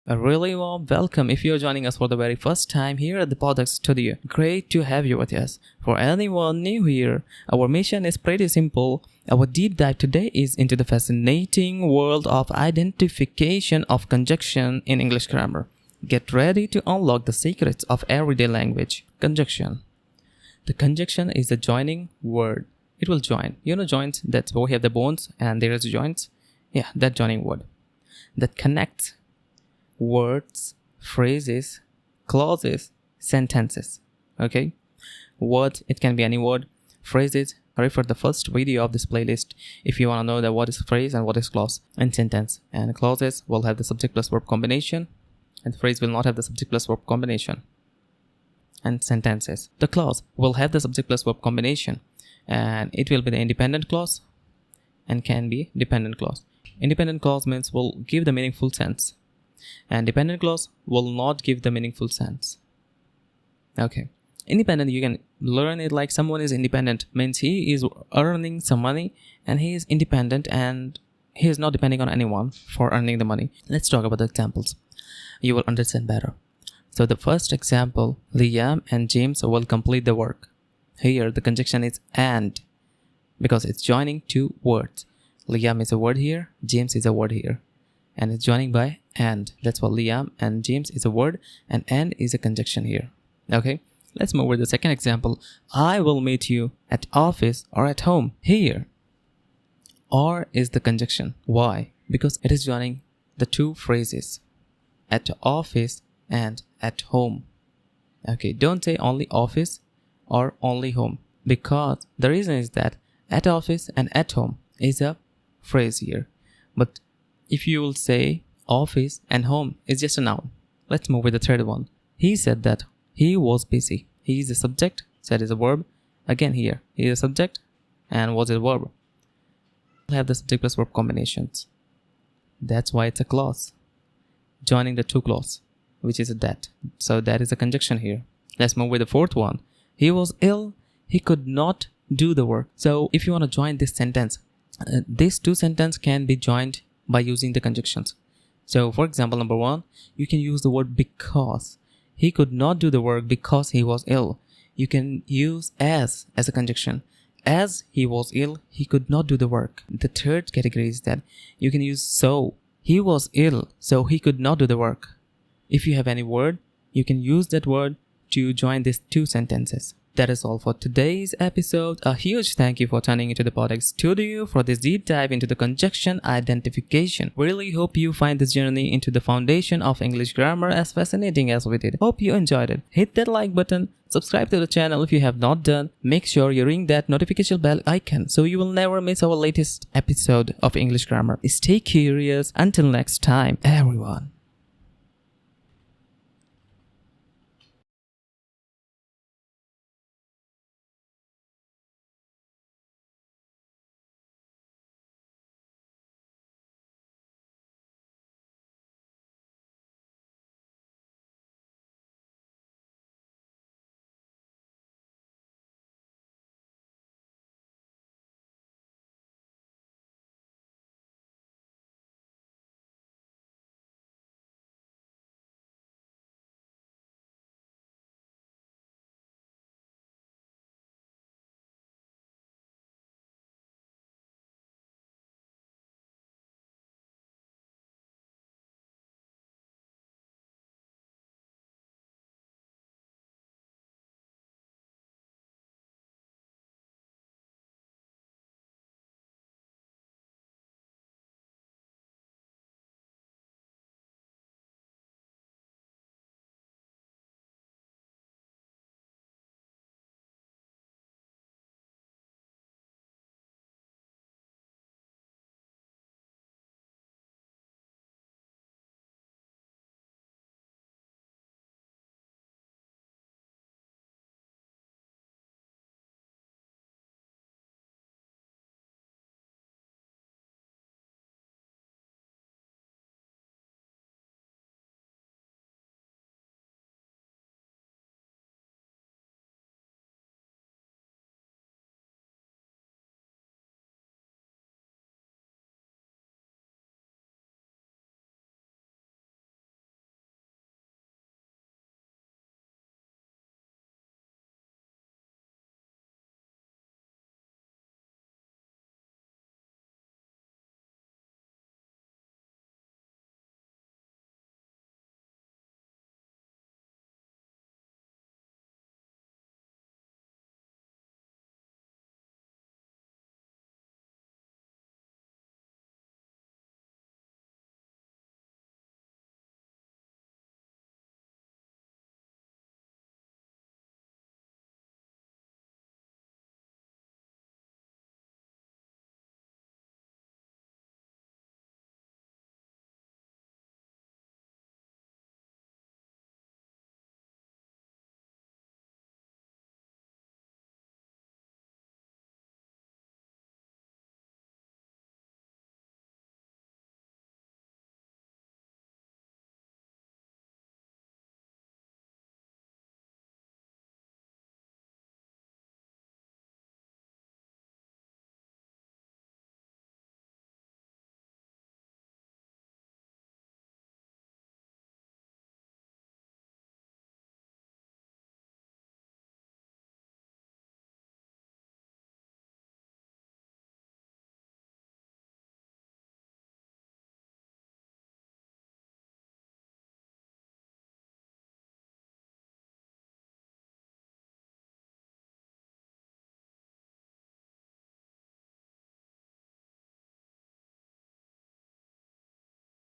A really warm welcome if you're joining us for the very first time here at the PodX studio. Great to have you with us. For anyone new here, our mission is pretty simple. Our deep dive today is into the fascinating world of identification of conjunction in English grammar. Get ready to unlock the secrets of everyday language. Conjunction. The conjunction is the joining word. It will join. You know joints, that's where we have the bones and there is joints. Yeah, that joining word. That connects words, phrases, clauses, sentences. Okay? Word, it can be any word. Phrases, refer to the first video of this playlist if you want to know that what is phrase and what is clause and sentence. And clauses will have the subject plus verb combination, and the phrase will not have the subject plus verb combination. And sentences. The clause will have the subject plus verb combination, and it will be the independent clause and can be dependent clause. Independent clause means will give the meaningful sense, and dependent clause will not give the meaningful sense. Okay. Independent, you can learn it like someone is independent means he is earning some money and he is independent and he is not depending on anyone for earning the money. Let's talk about the examples. You will understand better. So the first example, Liam and James will complete the work. Here the conjunction is and because it's joining two words. Liam is a word here, James is a word here. And it's joining by and. That's what Liam and James is a word and is a conjunction here. Okay, let's move with the second example. I will meet you at office or at home. Here, or is the conjunction. Why? Because it is joining the two phrases, at office and at home. Okay, don't say only office or only home, because the reason is that at office and at home is a phrase here. But if you will say office and home is just a noun. Let's move with the third one. He said that he was busy. He is a subject, said is a verb. Again here, he is a subject and was a verb. We'll have the subject plus verb combinations. That's why it's a clause. Joining the two clause, which is a that. So that is a conjunction here. Let's move with the fourth one. He was ill. He could not do the work. So if you want to join this sentence, these two sentences can be joined by using the conjunctions. So for example, number one, you can use the word because. He could not do the work because he was ill. You can use as a conjunction. As he was ill, he could not do the work. The third category is that you can use so. He was ill, so he could not do the work. If you have any word, you can use that word to join these two sentences. That is all for today's episode. A huge thank you for turning into the PodX studio for this deep dive into the conjunction identification. Really hope you find this journey into the foundation of English grammar as fascinating as we did. Hope you enjoyed it. Hit that like button, subscribe to the channel if you have not done. Make sure you ring that notification bell icon so you will never miss our latest episode of English grammar. Stay curious. Until next time, everyone.